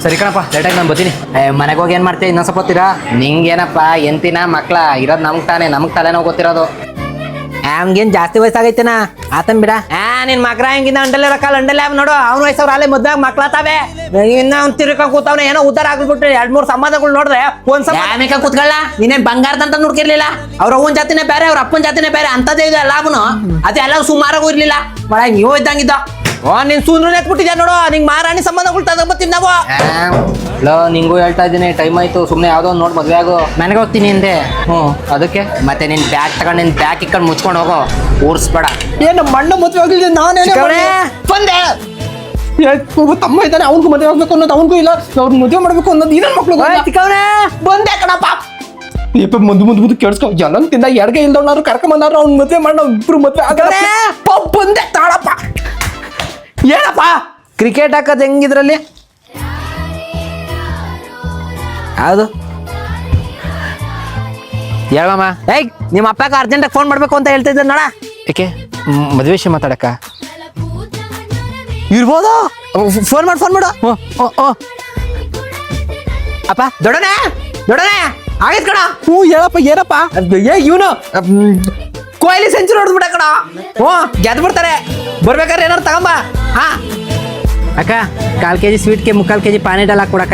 ಸರಿ ಕಣಪ್ಪ ಲೇಟಾಗಿ ನಾನು ಬರ್ತೀನಿ. ಮನೆಗೆ ಹೋಗಿ ಏನು ಮಾಡ್ತೀಯ ಇನ್ನೊಂದು ಸ್ವಲ್ಪ ಹೊತ್ತೀರಾ? ನಿಂಗೇನಪ್ಪ ಎಂತಿನ ಮಕ್ಳ ಇರೋದು ನಮ್ಗೆ ತಾನೇ, ನಮ್ಗೆ ತಲೆನೋ ಗೊತ್ತಿರೋದು. ಹಂಗೇನು ಜಾಸ್ತಿ ವಯಸ್ಸಾಗೈತೆನಾ ಆತನ್ ಬಿಡ. ನಿನ್ ಮಕ್ಳ ಹೆಂಗಿನ್ನ ಅಂಡಲ್ಲೇ ರೊಕ್ಕ ಅಂಡಲ್ಲೇ ನೋಡು, ಅವ್ನ ವಯಸ್ಸವ್ರು ಅಲ್ಲೇ ಮದ್ವೆ ಮಕ್ಳತಾವೆ. ಇನ್ನ ಅವ್ನು ತಿರ್ಕೊಂಡ್ ಕೂತವ್ನೆ, ಏನೋ ಉದ್ದಾರ ಆಗ್ಬಿಟ್ರೆ 2-3 ಸಂಬಂಧಗಳು ನೋಡ್ರೆ ಒಂದ್ ಆಮೇಕ ಕೂತ್ಕೊಳ್ಳ. ನೀನೇನ್ ಬಂಗಾರದಂತ ನೋಡ್ಕಿರ್ಲಿಲ್ಲ. ಅವ್ರ ಅವ್ವನ್ ಜಾತಿನೇ ಬೇರೆ, ಅವ್ರ ಅಪ್ಪನ ಜಾತಿನೇ ಬೇರೆ ಅಂತದೇ ಇದೆ ಎಲ್ಲಾನು. ಅದೆಲ್ಲ ಸುಮಾರಾಗೂ ಇರ್ಲಿಲ್ಲ. ಮಳ ನೀವು ಇದ್ದಂಗಿದ್ದ. ನೀನ್ ಸೂನ್ರು ನೆತ್ಬಿಟ್ಟಿದ್ಯಾ ನೋಡು, ನಿಂಗ್ ಮಾರಾಣಿ ಸಂಬಂಧಗಳು ತಗೊಂಬತ್ತೀನಿ ನಾವು. ನಿಂಗೂ ಹೇಳ್ತಾ ಇದ್ದೀನಿ, ಟೈಮ್ ಆಯ್ತು, ಸುಮ್ನೆ ಯಾವ್ದೋ ನೋಡ್ ಮದ್ವೆ ಆಗು. ನನಗೆ ಹೋಗ್ತೀನಿ ಹಿಂದೆ. ಅದಕ್ಕೆ ಮತ್ತೆ ನಿನ್ ಬ್ಯಾಗ್ ತಗೊಂಡು ನಿನ್ ಬ್ಯಾಗ್ ಇಕ್ಕೊಂಡು ಮುಚ್ಕೊಂಡು ಹೋಗೋ, ಊರ್ಸ್ಬೇಡ. ಏನ್ ಮಣ್ಣ ಮದ್ವೆ ಆಗಿಲ್ಲ, ನಾನೇನೇ ಬಂದೆ. ಒಬ್ಬ ತಮ್ಮ ಇದ್ದಾನೆ, ಅವ್ನಿಗೂ ಮದುವೆ ಆಗ್ಬೇಕು ಅನ್ನೋದು ಅವನಿಗೂ ಇಲ್ಲ, ಅವ್ರ ಮದುವೆ ಮಾಡ್ಬೇಕು ಅನ್ನೋದು ಇನ್ನೊಂದು ಮಕ್ಳು ಬಂದೆ ಕಣಪ್ಪ. ಏಪ ಮುಂದೆ ಕೇಳಿಸ್ಕೊ, ಎಲ್ಲ ತಿಂದ ಎಡ್ಗೆ ಇಲ್ದವ್ರು ಕರ್ಕೊಂಬಂದಾರ, ಅವ್ನ ಮದ್ವೆ ಮಾಡ ಇಬ್ರು ಮದ್ವೆ ಆಗಲ್ಲ. ಬಂದೆ ತಾಳಪ್ಪ. ಏನಪ್ಪ ಕ್ರಿಕೆಟ್ ಹಾಕೋದು ಹೆಂಗಿದ್ರಲ್ಲಿ? ಯಾವುದು ಹೇಳಮ್ಮ. ನಿಮ್ಮ ಅಪ್ಪಗೆ ಅರ್ಜೆಂಟಾಗಿ ಫೋನ್ ಮಾಡ್ಬೇಕು ಅಂತ ಹೇಳ್ತಾ ಇದ್ದೆ ನೋಡ. ಏಕೆ ಮದುವೆ ವಿಷಯ ಮಾತಾಡಕ್ಕ ಇರ್ಬೋದು. ಫೋನ್ ಮಾಡು. ಅಪ್ಪ ದೊಡ್ಡನೆ ಆಗೈತ್ ಕಣ. ಹೇಳಪ್ಪ ಏನಪ್ಪ? ಇವನು ಕೊಹ್ಲಿ ಸೆಂಚುರಿ ಹೊಡೆದ್ಬಿಟ್ಟ ಕಣ. ಗೆದ್ದು ಬಿಡ್ತಾರೆ. ಬರ್ಬೇಕಾದ್ರೆ ಏನಾರು ತಗೊಂಬ. ಅಕ್ಕ 1/4 kg ಸ್ವೀಟ್ಗೆ 3/4 kg ಪಾನಿ ಡಲ್ ಹಾಕೊಡಕ್ಕ.